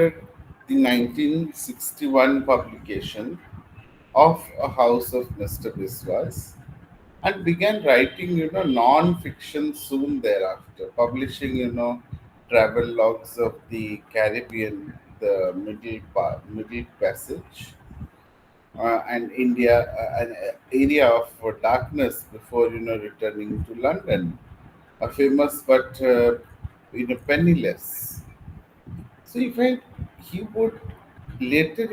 the 1961 publication of A House of Mr. Biswas and began writing, non-fiction soon thereafter, publishing, travel logs of the Caribbean, the Middle Passage, and India, an area of darkness before, returning to London, a famous but, penniless. So if I, he would later,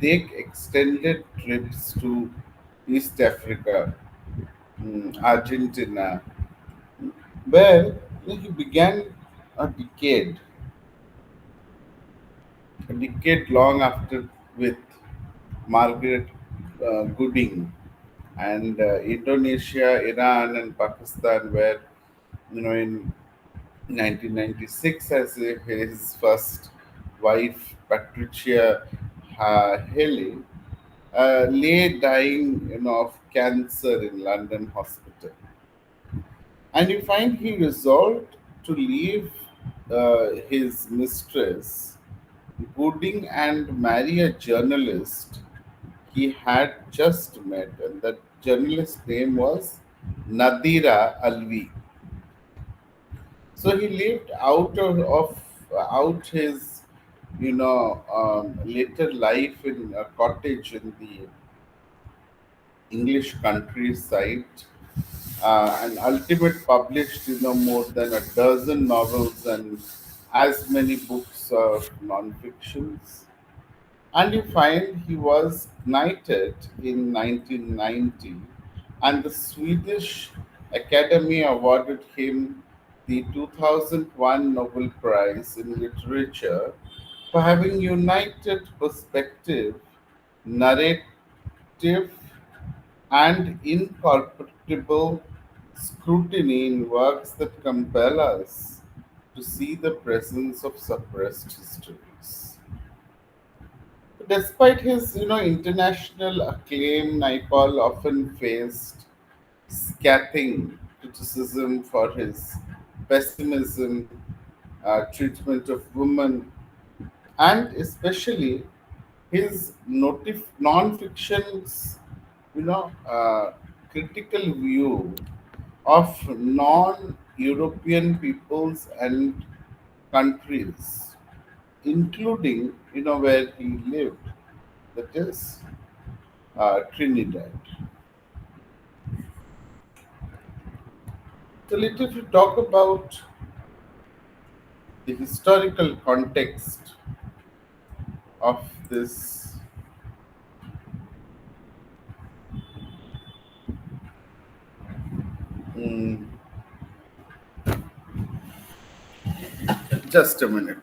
take extended trips to East Africa, Argentina, where he began a decade, a decade long after with Margaret Gooding, and Indonesia, Iran, and Pakistan, where in 1996 as his first wife Patricia Haley lay dying of cancer in London hospital. And you find he resolved to leave his mistress, Gooding, and marry a journalist he had just met. And that journalist's name was Nadira Alvi. So he lived out his later life in a cottage in the English countryside, and ultimate published more than a dozen novels and as many books of non-fictions. And you find he was knighted in 1990, and the Swedish Academy awarded him the 2001 Nobel Prize in Literature for having united perspective, narrative, and incorporatable scrutiny in works that compel us to see the presence of suppressed histories. Despite his, international acclaim, Naipaul often faced scathing criticism for his pessimism, treatment of women, and especially his non-fiction's, critical view of non-European peoples and countries, including, where he lived, that is Trinidad. So let us talk about the historical context of this. mm, just a minute.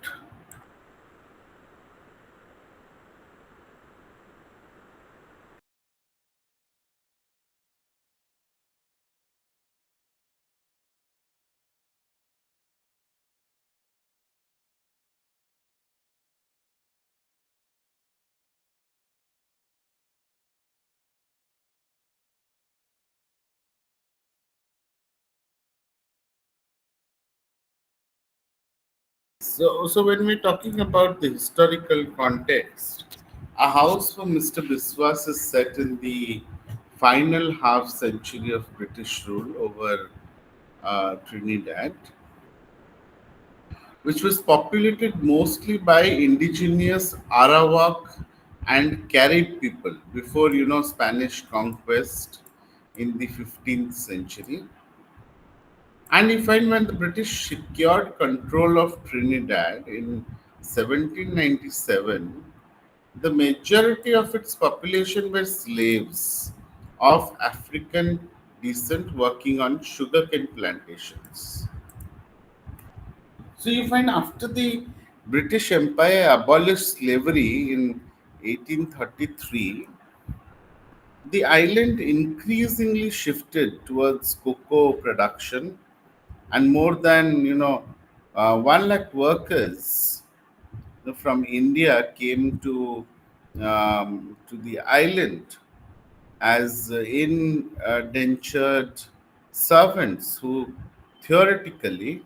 So when we're talking about the historical context, A House for Mr. Biswas is set in the final half century of British rule over Trinidad, which was populated mostly by indigenous Arawak and Carib people before Spanish conquest in the 15th century. And you find when the British secured control of Trinidad in 1797, the majority of its population were slaves of African descent working on sugarcane plantations. So you find after the British Empire abolished slavery in 1833, the island increasingly shifted towards cocoa production, and more than 1 lakh workers from India came to the island as indentured servants who theoretically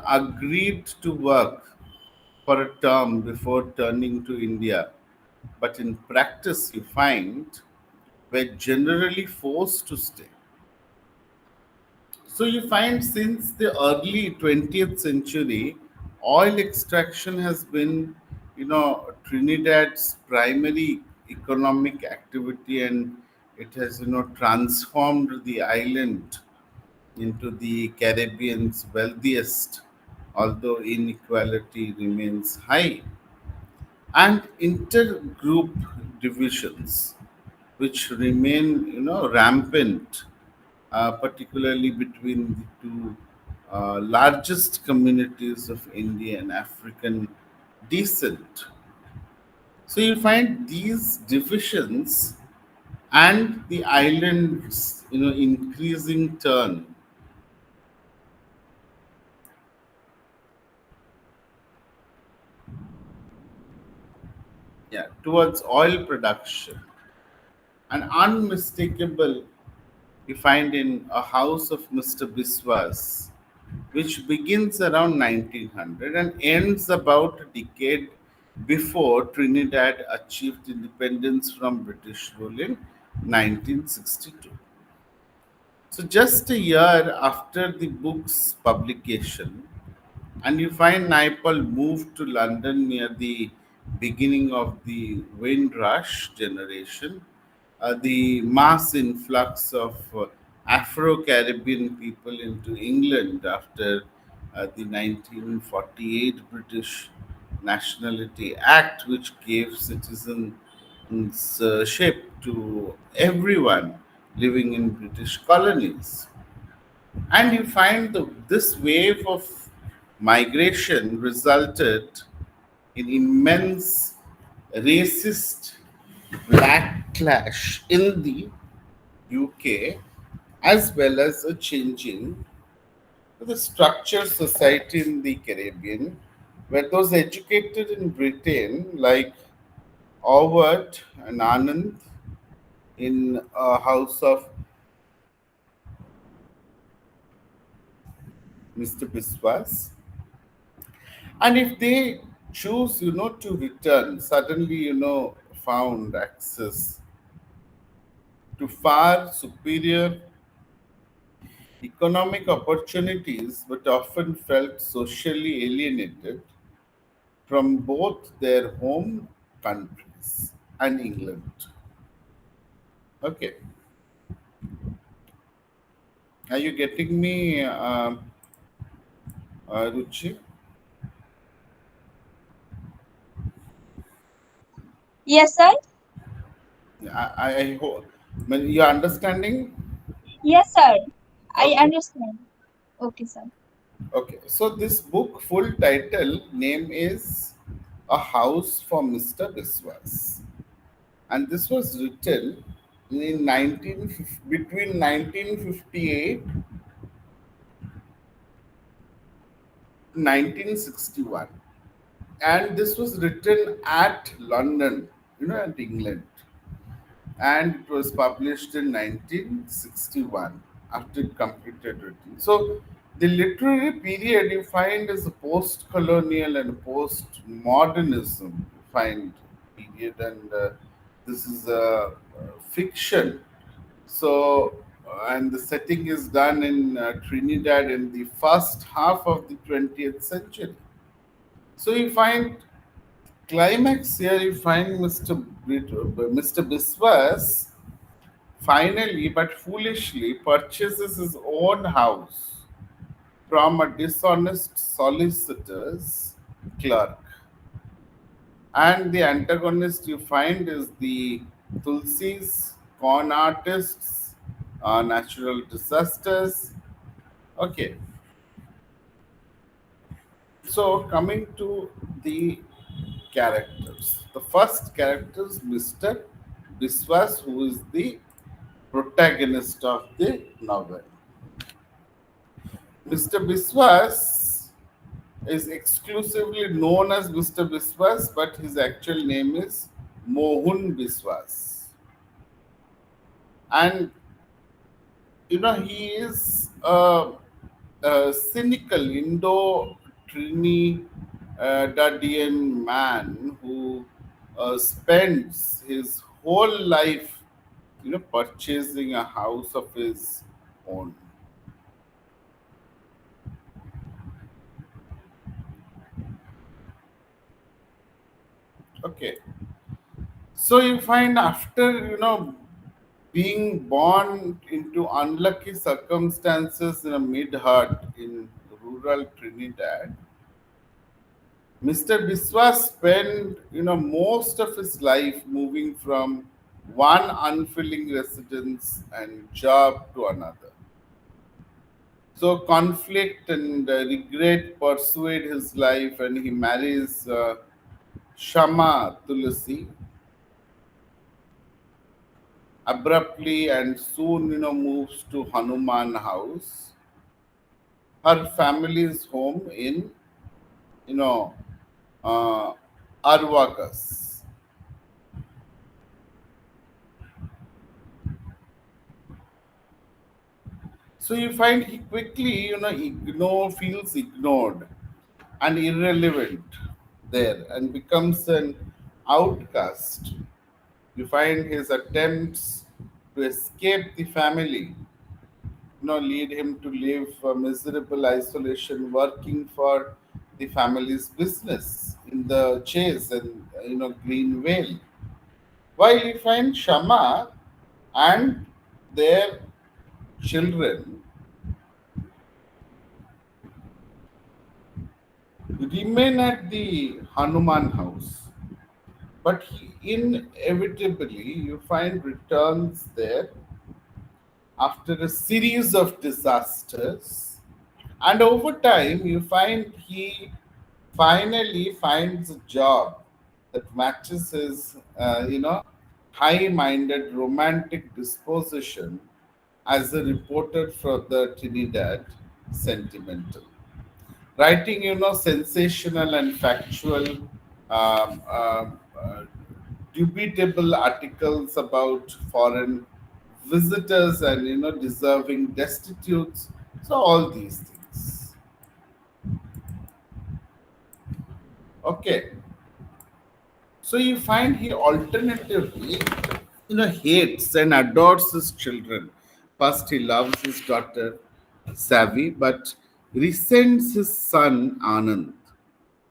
agreed to work for a term before turning to India, but in practice, you find were generally forced to stay. So you find since the early 20th century, oil extraction has been, Trinidad's primary economic activity, and it has, transformed the island into the Caribbean's wealthiest, although inequality remains high, and intergroup divisions, which remain, rampant, particularly between the two largest communities of Indian African descent. So you find these divisions and the island's, increasing turn, yeah, towards oil production, and unmistakable you find in A House of Mr. Biswas, which begins around 1900 and ends about a decade before Trinidad achieved independence from British rule in 1962. So, just a year after the book's publication, and you find Naipaul moved to London near the beginning of the Windrush generation, the mass influx of Afro Caribbean people into England after the 1948 British Nationality Act, which gave citizenship to everyone living in British colonies. And you find this wave of migration resulted in immense racist backlash in the UK, as well as a changing the structured society in the Caribbean, where those educated in Britain, like Howard and Anand in a house of Mr. Biswas, and if they choose, to return, suddenly, found access to far superior economic opportunities, but often felt socially alienated from both their home countries and England. Okay, are you getting me, Ruchi? Yes, sir. I hope. You're understanding? Yes, sir. I Okay. understand. Okay, sir. Okay. So this book full title name is A House for Mr. Biswas, and this was written in between 1958 1961, and this was written at London, at England, and it was published in 1961 after it completed written. So the literary period you find is a post-colonial and post-modernism you find period, and this is a fiction. So, and the setting is done in Trinidad in the first half of the 20th century. So you find climax here. You find Mr. Biswas finally, but foolishly, purchases his own house from a dishonest solicitor's clerk. And the antagonist you find is the Tulsis, con artists, natural disasters. Okay, so coming to the characters. The first character is Mr. Biswas, who is the protagonist of the novel. Mr. Biswas is exclusively known as Mr. Biswas, but his actual name is Mohun Biswas. And he is a cynical Indo Trini Dadian man who spends his whole life, purchasing a house of his own. Okay, so you find after being born into unlucky circumstances in a mid hut in rural Trinidad, Mr. Biswas spent most of his life moving from one unfilling residence and job to another. So conflict and regret persuade his life, and he marries Shama Tulasi abruptly, and soon moves to Hanuman house, her family's home in you know uh, Arvakas. So you find he quickly feels ignored and irrelevant there, and becomes an outcast. You find his attempts to escape the family lead him to live a miserable isolation, working for the family's business in the chase and green whale. While you find Shama and their children remain at the Hanuman house, but he inevitably you find returns there after a series of disasters, and over time you find he finally finds a job that matches his high-minded romantic disposition as a reporter for the Trinidad Sentimental, writing sensational and factual dubitable articles about foreign visitors and deserving destitutes. So all these things. Okay, so you find he alternatively hates and adores his children. First he loves his daughter Savi, but resents his son Anand,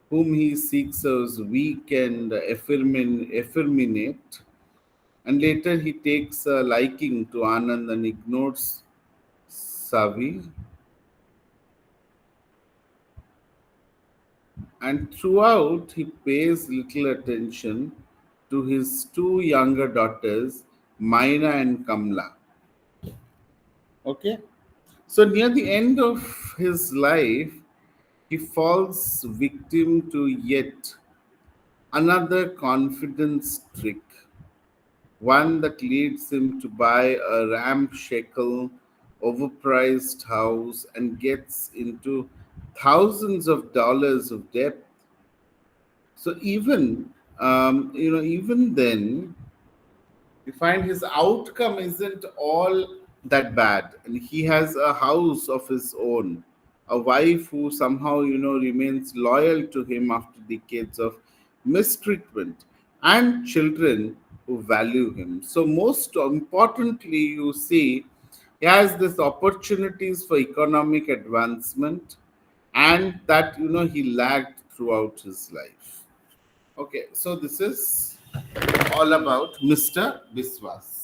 whom he seeks as weak and effeminate. And later he takes a liking to Anand and ignores Savi. And throughout, he pays little attention to his two younger daughters, Maina and Kamla. Okay. So near the end of his life, he falls victim to yet another confidence trick, one that leads him to buy a ramshackle, overpriced house and gets into thousands of dollars of debt. So even then, we find his outcome isn't all that bad, and he has a house of his own, a wife who somehow remains loyal to him after decades of mistreatment, and children who value him. So most importantly, you see he has these opportunities for economic advancement, and that he lacked throughout his life. Okay, so this is all about Mr. Biswas.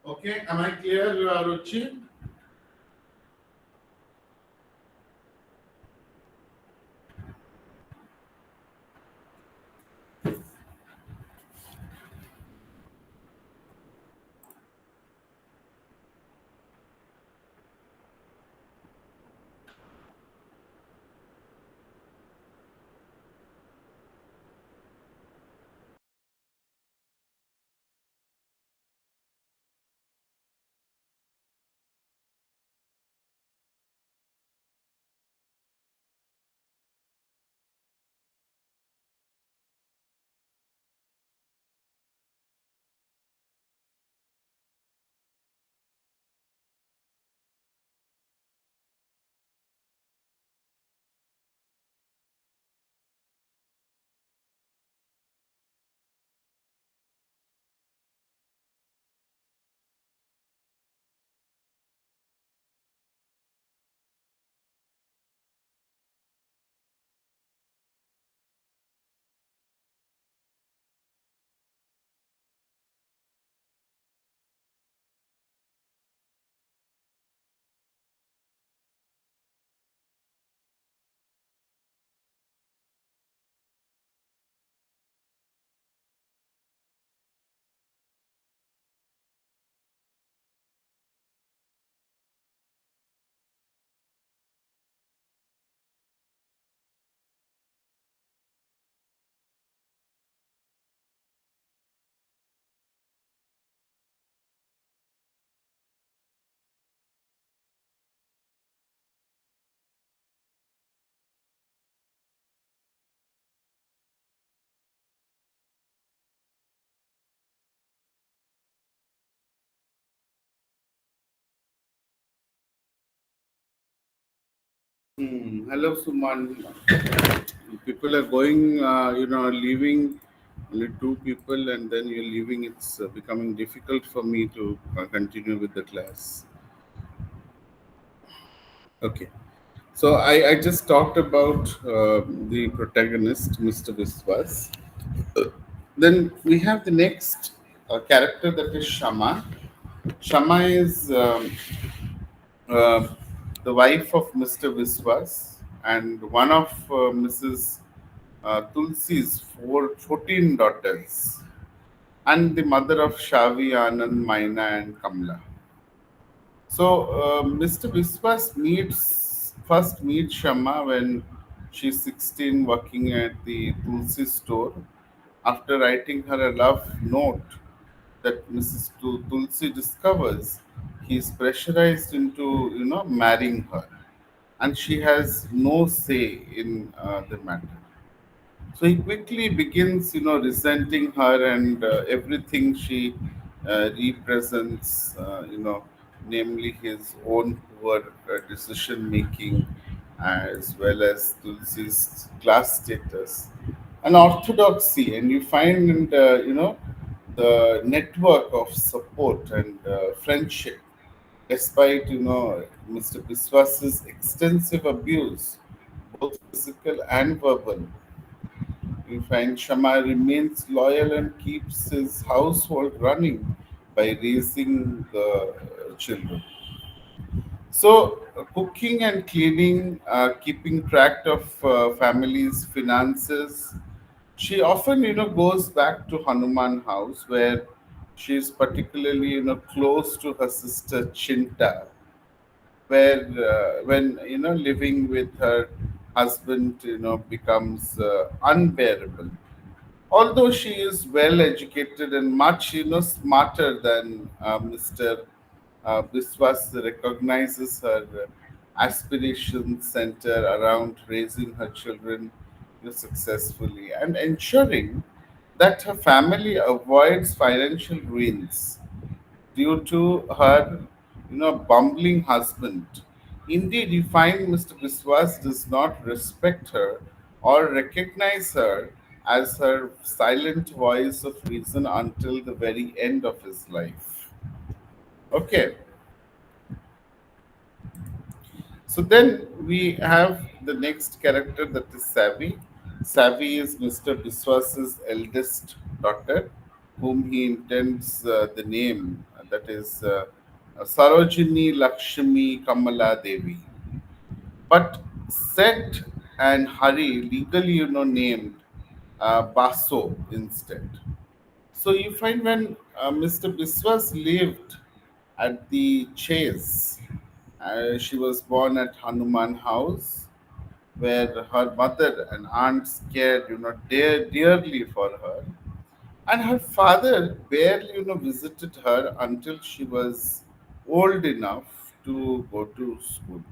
Okay, am I clear, Ruchi? Hello, Suman. People are going, leaving only two people, and then you're leaving. It's becoming difficult for me to continue with the class. Okay. So I just talked about the protagonist, Mr. Viswas. Then we have the next character, that is Shama. Shama is uh, the wife of Mr. Viswas and one of Mrs. Tulsi's 14 daughters, and the mother of Shavi, Anand, Maina, and Kamla. So Mr. Viswas meets Shama when she's 16, working at the Tulsi store. After writing her a love note that Mrs. Tulsi discovers, he's pressurized into marrying her, and she has no say in the matter. So he quickly begins, resenting her and everything she represents, namely his own poor decision making, as well as Tulsi's class status and orthodoxy. And you find, the network of support and friendship, despite, Mr. Biswas's extensive abuse, both physical and verbal. We find Shama remains loyal and keeps his household running by raising the children. So, cooking and cleaning, keeping track of family's finances. She often, goes back to Hanuman house where she is particularly, close to her sister Chinta, where when living with her husband becomes unbearable. Although she is well educated and much smarter than Mr. Biswas, recognizes her aspirations center around raising her children successfully and ensuring that her family avoids financial ruins due to her, bumbling husband. Indeed, you find Mr. Biswas does not respect her or recognize her as her silent voice of reason until the very end of his life. Okay, so then we have the next character, that is Savvy. Savvy is Mr. Biswas's eldest daughter, whom he intends the name, that is Sarojini Lakshmi Kamala Devi. But Set and Hari legally, named Baso instead. So you find when Mr. Biswas lived at the Chase, she was born at Hanuman House, where her mother and aunts cared, dearly for her, and her father barely, visited her until she was old enough to go to school.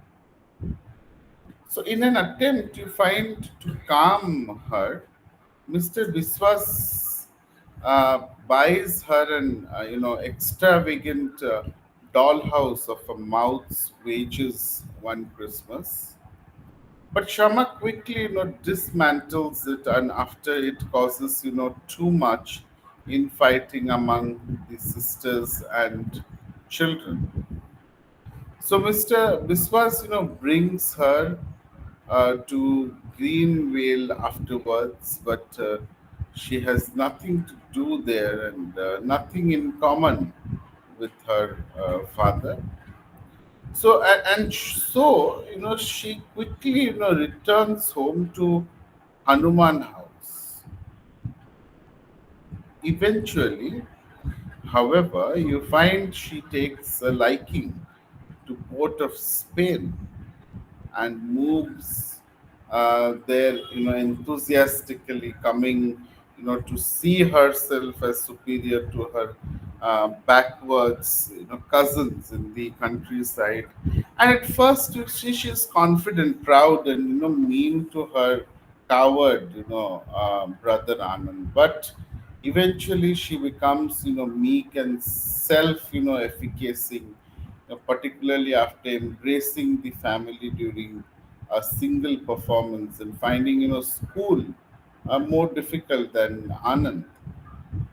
So, in an attempt to find to calm her, Mr. Biswas buys her an extravagant dollhouse of a mouth's wages one Christmas. But Shama quickly dismantles it, and after it causes too much infighting among the sisters and children. So Mr. Biswas, brings her to Greenvale afterwards, but she has nothing to do there and nothing in common with her father. So so she quickly returns home to Hanuman house. Eventually, however, you find she takes a liking to Port of Spain and moves there, enthusiastically coming, to see herself as superior to her backwards, cousins in the countryside. And at first, she's confident, proud, and mean to her coward, brother Anand. But eventually, she becomes, meek and self, efficacious, particularly after embracing the family during a single performance and finding school more difficult than Anand.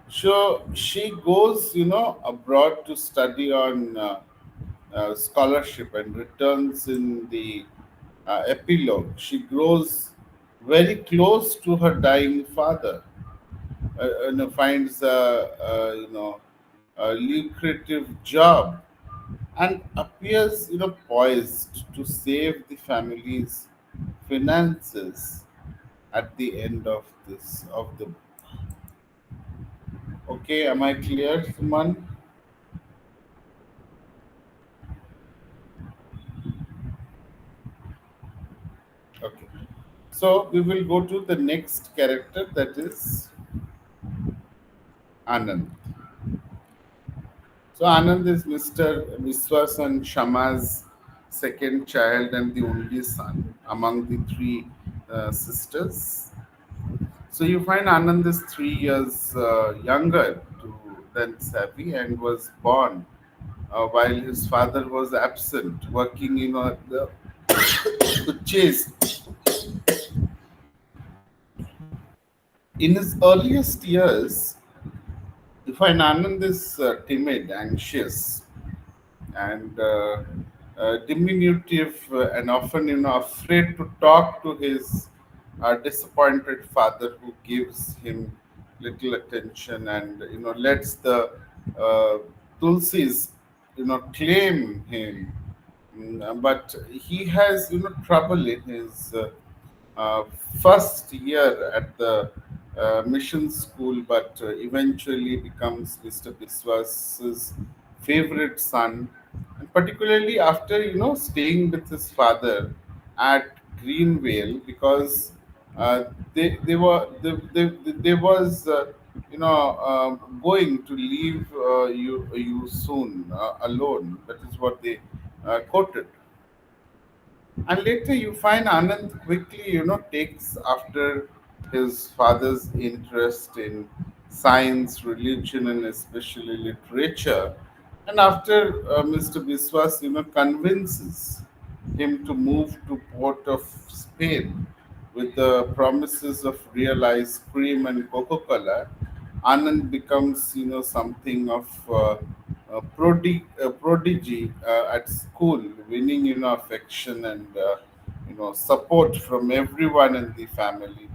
So she goes abroad to study on scholarship and returns in the epilogue. She grows very close to her dying father, finds a lucrative job and appears poised to save the family's finances at the end of the okay. Am I clear, Suman? Okay, so we will go to the next character, that is Anand. So Anand is Mr. Viswas and Shama's second child and the only son among the three sisters. So you find Anand is 3 years younger than Savi and was born while his father was absent, working at the chase. In his earliest years, you find Anand is timid, anxious, and diminutive, and often afraid to talk to his disappointed father, who gives him little attention and lets the uh, Tulsis claim him. But he has trouble in his uh, first year at the mission school, but eventually becomes Mr. Biswas's favorite son, and particularly after staying with his father at Greenvale, because they were they was going to leave you soon alone. That is what they quoted. And later you find Anand quickly, takes after his father's interest in science, religion, and especially literature. And after Mr. Biswas, convinces him to move to port of Spain with the promises of real ice cream and Coca-Cola, Anand becomes, something of a prodigy at school, winning, affection and, support from everyone in the family,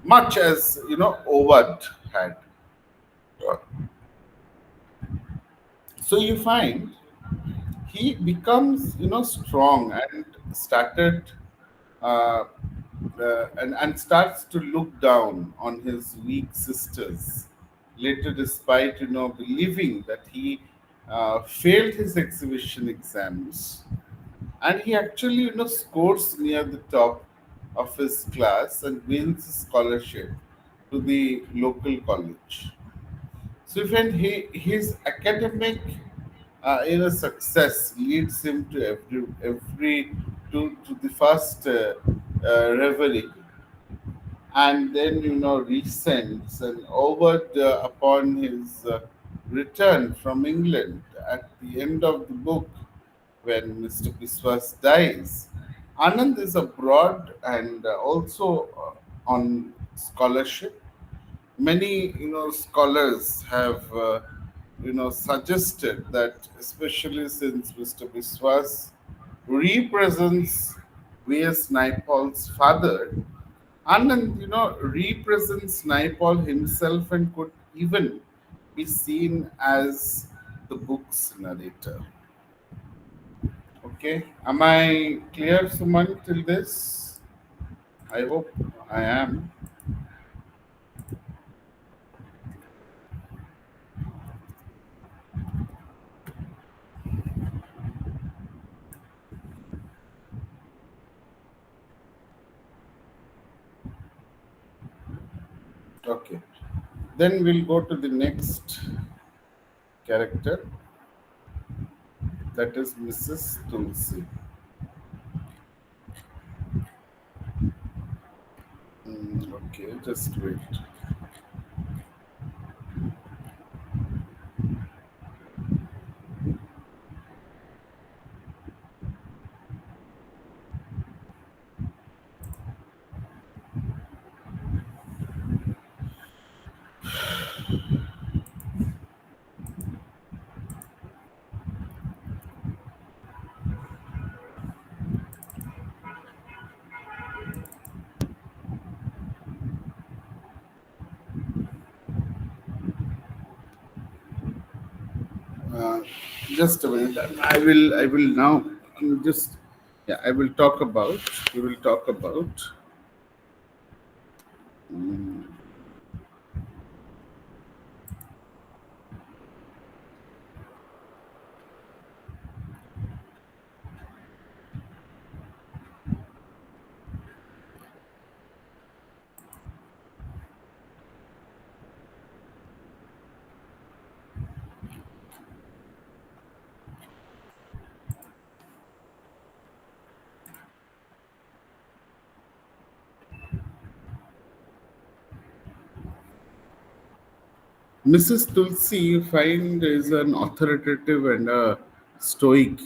much as, Ovad had. So you find he becomes, strong and started uh, and starts to look down on his weak sisters. Later, despite believing that he failed his exhibition exams, and he actually scores near the top of his class and wins a scholarship to the local college. So when his academic success leads him to every to the first reverie, and then resents and over upon his return from England at the end of the book, when Mr. Biswas dies. Anand is abroad and also on scholarship. Many scholars have suggested that, especially since Mr. Biswas represents V.S. Naipaul's father, Anand represents Naipaul himself and could even be seen as the book's narrator. Okay, am I clear, Suman, till this? I hope I am. Okay, then we'll go to the next character, that is Mrs. Tulsi. Okay, just wait. Uh, just a minute. I will now just, yeah, I will talk about, we will talk about Mrs. Tulsi. You find is an authoritative and a stoic,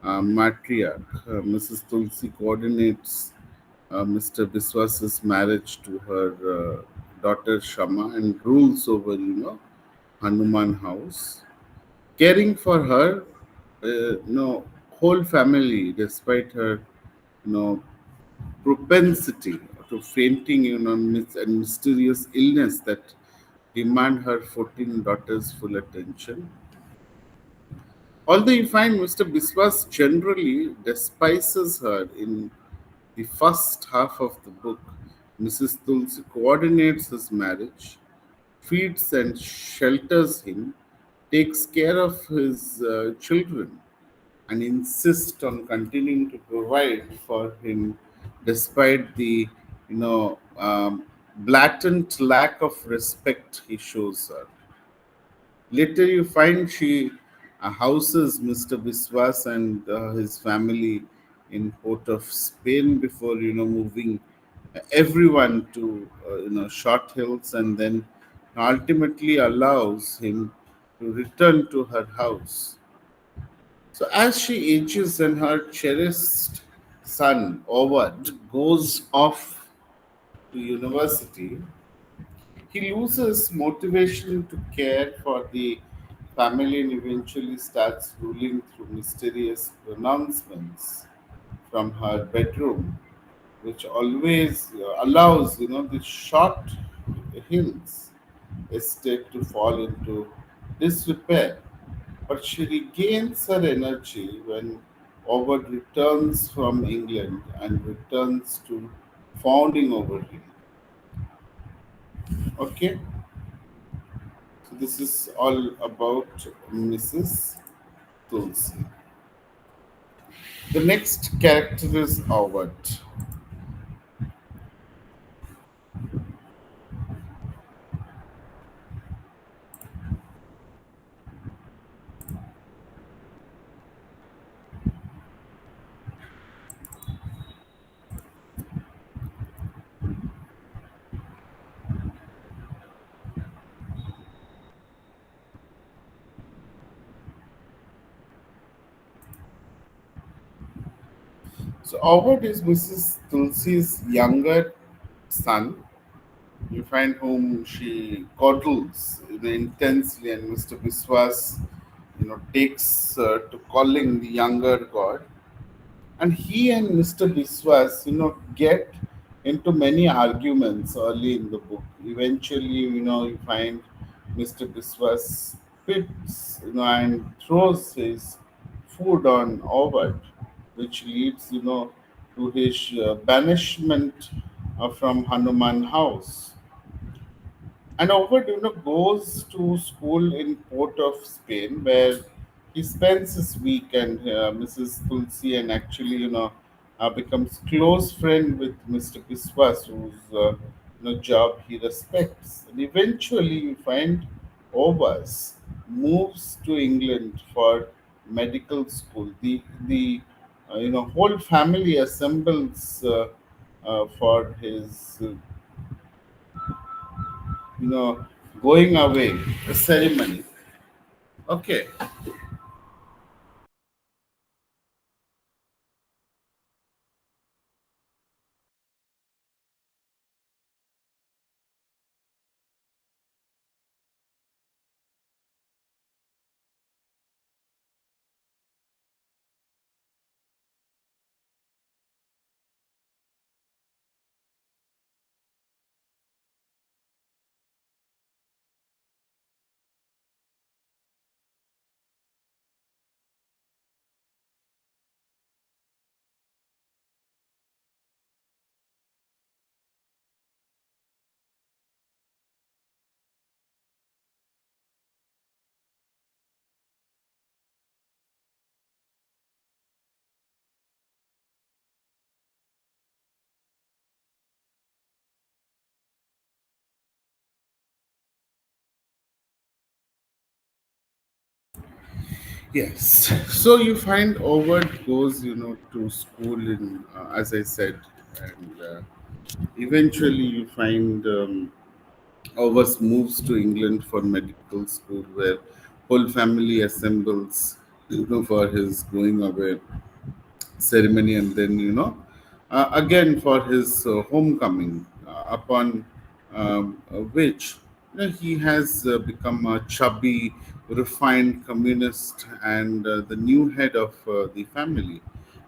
matriarch. Mrs. Tulsi coordinates Mr. Biswas's marriage to her daughter Shama and rules over, Hanuman house, caring for her, whole family, despite her, you know, propensity to fainting, and mysterious illness that demand her 14 daughters' full attention. Although you find Mr. Biswas generally despises her in the first half of the book, Mrs. Tulsi coordinates his marriage, feeds and shelters him, takes care of his children, and insists on continuing to provide for him despite the, blatant lack of respect he shows her. Later, you find she houses Mr. Biswas and his family in Port of Spain before, moving everyone to, Short Hills, and then ultimately allows him to return to her house. So as she ages and her cherished son, Ovid, goes off to university, he loses motivation to care for the family and eventually starts ruling through mysterious pronouncements from her bedroom, which always allows, the short hills estate to fall into disrepair. But she regains her energy when Howard returns from England and returns to founding over him. Okay, so this is all about Mrs. Tulsi. The next character is Howard. So Howard is Mrs. Tulsi's younger son. You find whom she coddles, intensely, and Mr. Biswas, takes to calling the younger god. And he and Mr. Biswas, get into many arguments early in the book. Eventually, you find Mr. Biswas spits, and throws his food on Ovid, which leads, to his banishment from Hanuman house. And Ovid, goes to school in Port of Spain, where he spends his week, and Mrs. Tulsi, and actually, becomes close friend with Mr. Biswas, whose job he respects. And eventually, you find Ovas moves to England for medical school. The whole family assembles for his you know, going away, the ceremony. Okay. Yes. So you find Overt goes, to school in, as I said, and eventually you find Overs moves to England for medical school, where whole family assembles, for his going away ceremony, and then again for his homecoming, upon which he has become a chubby, refined communist and the new head of the family,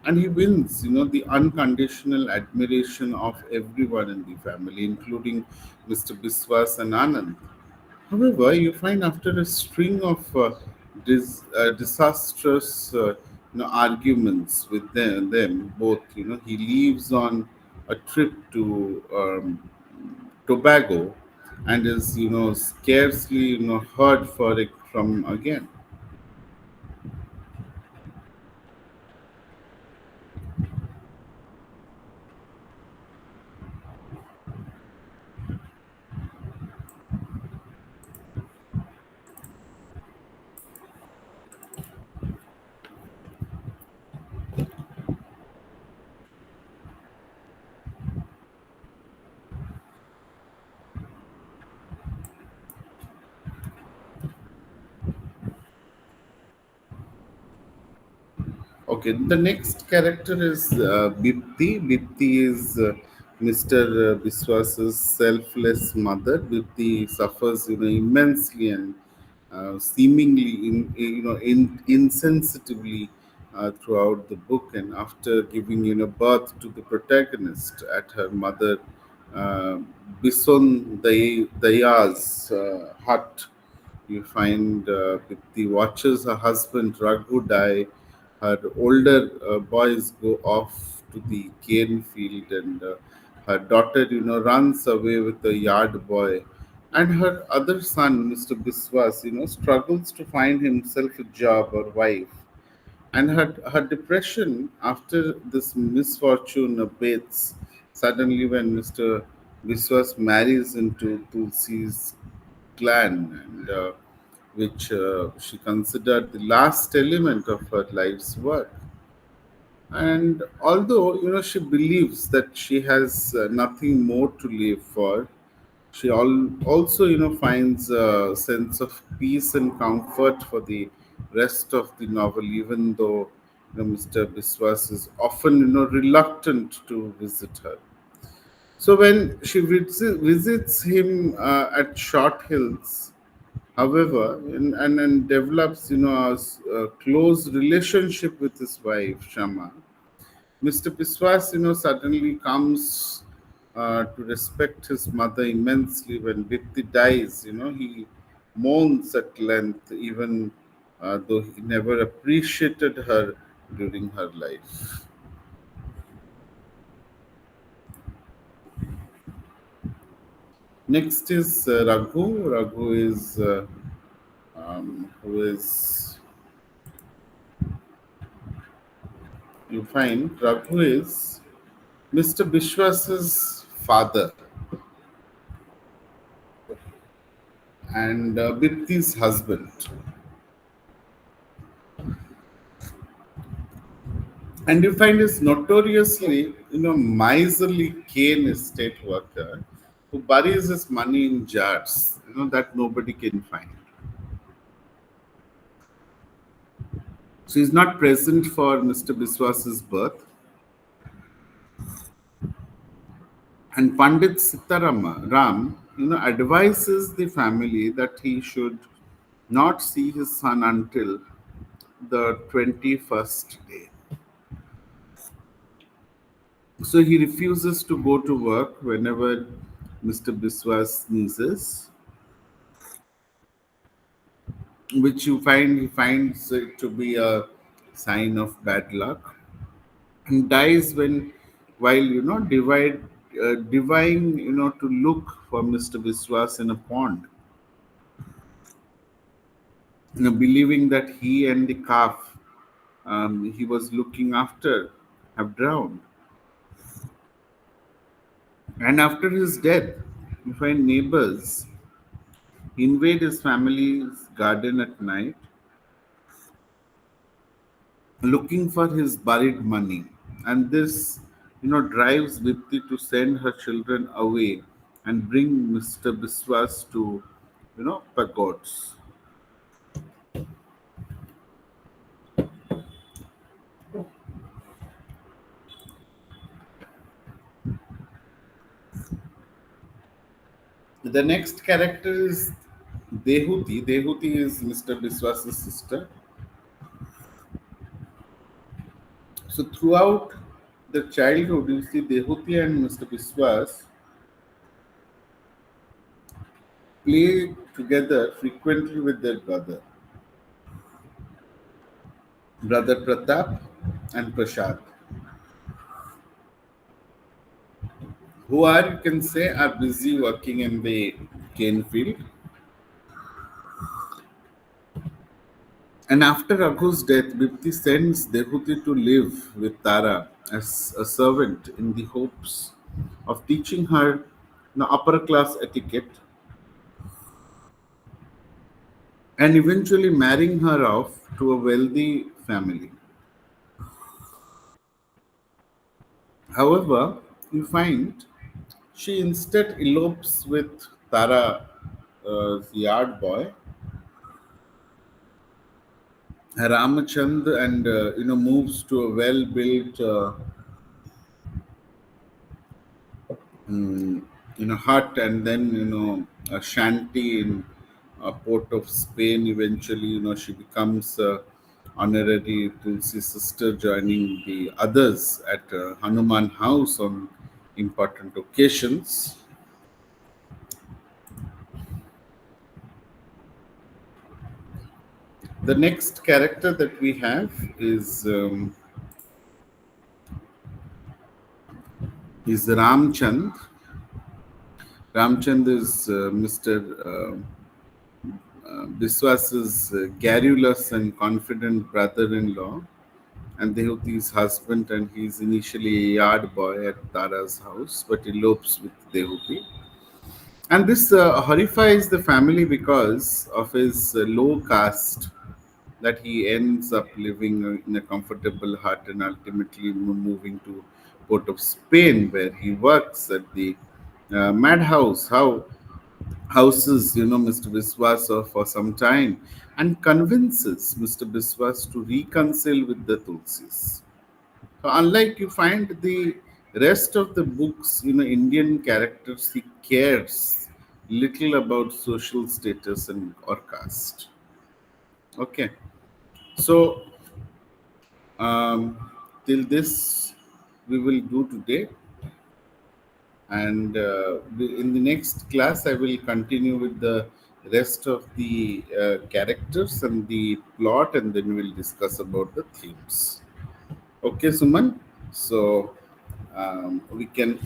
and he wins the unconditional admiration of everyone in the family, including Mr. Biswas and Anand. However, you find after a string of disastrous arguments with them both, he leaves on a trip to Tobago and is, scarcely, heard for it from again. Okay, the next character is Bipti. Bipti is Mr. Biswas's selfless mother. Bipti suffers, immensely and seemingly, insensitively throughout the book. And after giving, birth to the protagonist at her mother uh, Bison Daya's hut, you find Bipti watches her husband Raghu die. Her older boys go off to the cane field, and her daughter, runs away with a yard boy. And her other son, Mr. Biswas, struggles to find himself a job or wife. And her depression after this misfortune abates suddenly when Mr. Biswas marries into Tulsi's clan, and which she considered the last element of her life's work. And although she believes that she has nothing more to live for, she also finds a sense of peace and comfort for the rest of the novel, even though Mr. Biswas is often reluctant to visit her. So when she visits him at Short Hills, however, and develops a close relationship with his wife Shama, Mr. Biswas suddenly comes to respect his mother immensely. When Bipti dies, he mourns at length, even though he never appreciated her during her life. Next is Raghu. Raghu is who is you find Raghu is Mr. Bishwas's father and Bipti's husband. And you find this notoriously, miserly cane estate worker who buries his money in jars, that nobody can find. So he's not present for Mr. Biswas's birth. And Pandit Sitarama Ram, advises the family that he should not see his son until the 21st day. So he refuses to go to work whenever Mr. Biswas sneezes, which you find he finds it to be a sign of bad luck, and dies when while divine to look for Mr. Biswas in a pond, believing that he and the calf he was looking after have drowned. And after his death, you find neighbors invade his family's garden at night looking for his buried money. And this, drives Vipti to send her children away and bring Mr. Biswas to, pagods. The next character is Dehuti. Dehuti is Mr. Biswas's sister. So throughout the childhood, you see Dehuti and Mr. Biswas play together frequently with their brother Pratap and Prashad, who are, you can say, are busy working in the cane field. And after Raghu's death, Bipti sends Dehuti to live with Tara as a servant in the hopes of teaching her upper class etiquette and eventually marrying her off to a wealthy family. However, you find she instead elopes with Tara, the yard boy, Ramachand, and moves to a well-built hut, and then a shanty in port of Spain. Eventually, she becomes honorary Tulsi sister, joining the others at Hanuman house on important occasions. The next character that we have is Ramchand. Ramchand is Mr. Biswas's garrulous and confident brother-in-law, and Devuti's husband, and he's initially a yard boy at Tara's house, but elopes with Devuti. And this horrifies the family because of his low caste, that he ends up living in a comfortable hut and ultimately moving to Port of Spain, where he works at the madhouse. How houses, Mr. Biswas for some time and convinces Mr. Biswas to reconcile with the Tulsis. So unlike you find the rest of the books, Indian characters, he cares little about social status and or caste. Okay, so till this we will do today, and in the next class I will continue with the rest of the characters and the plot, and then we'll discuss about the themes. Okay, Suman. So we can.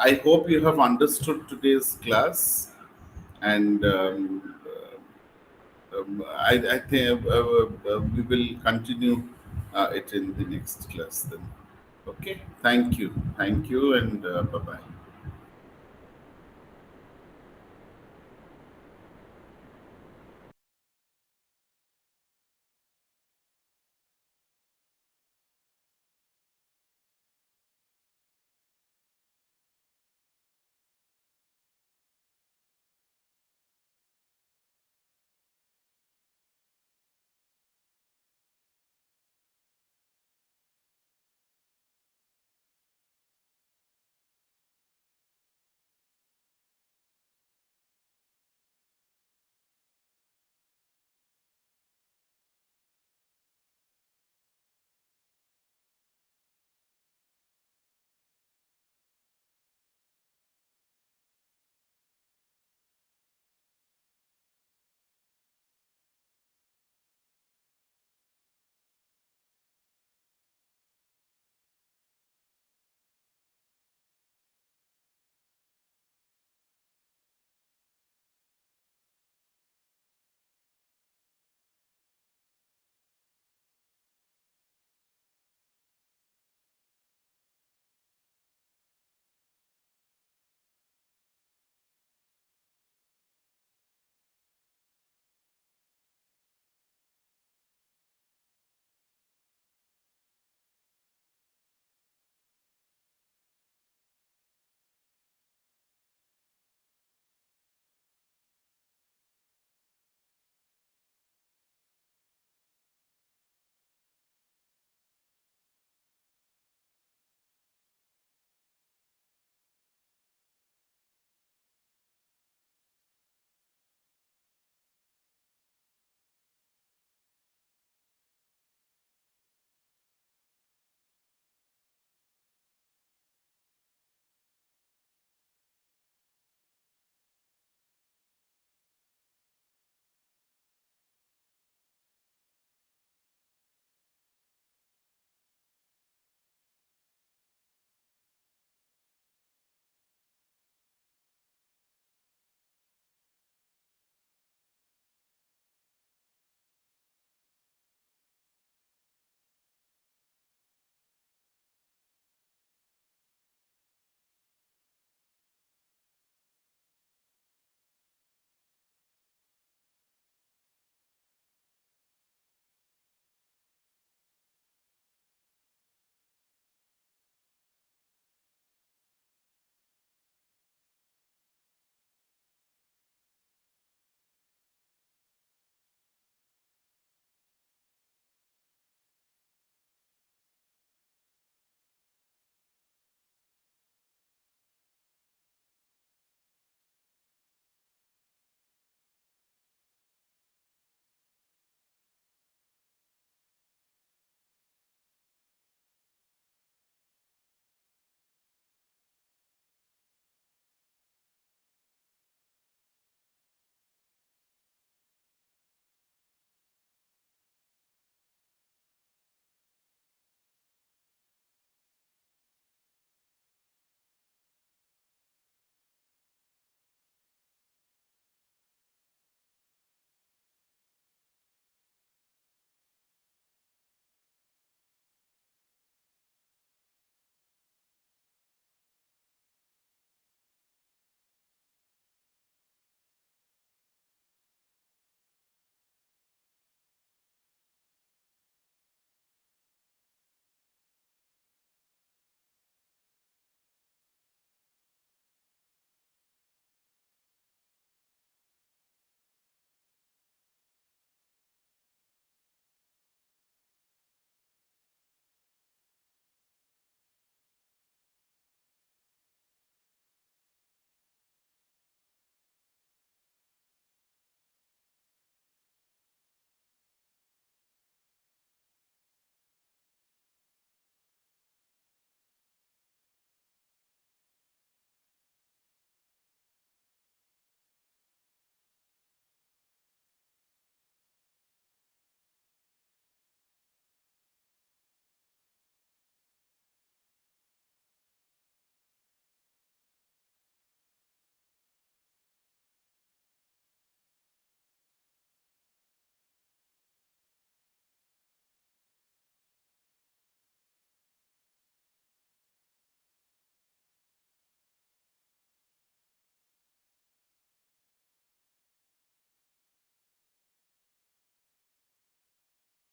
I hope you have understood today's class, and I think we will continue it in the next class. Then, okay. Thank you, and bye bye.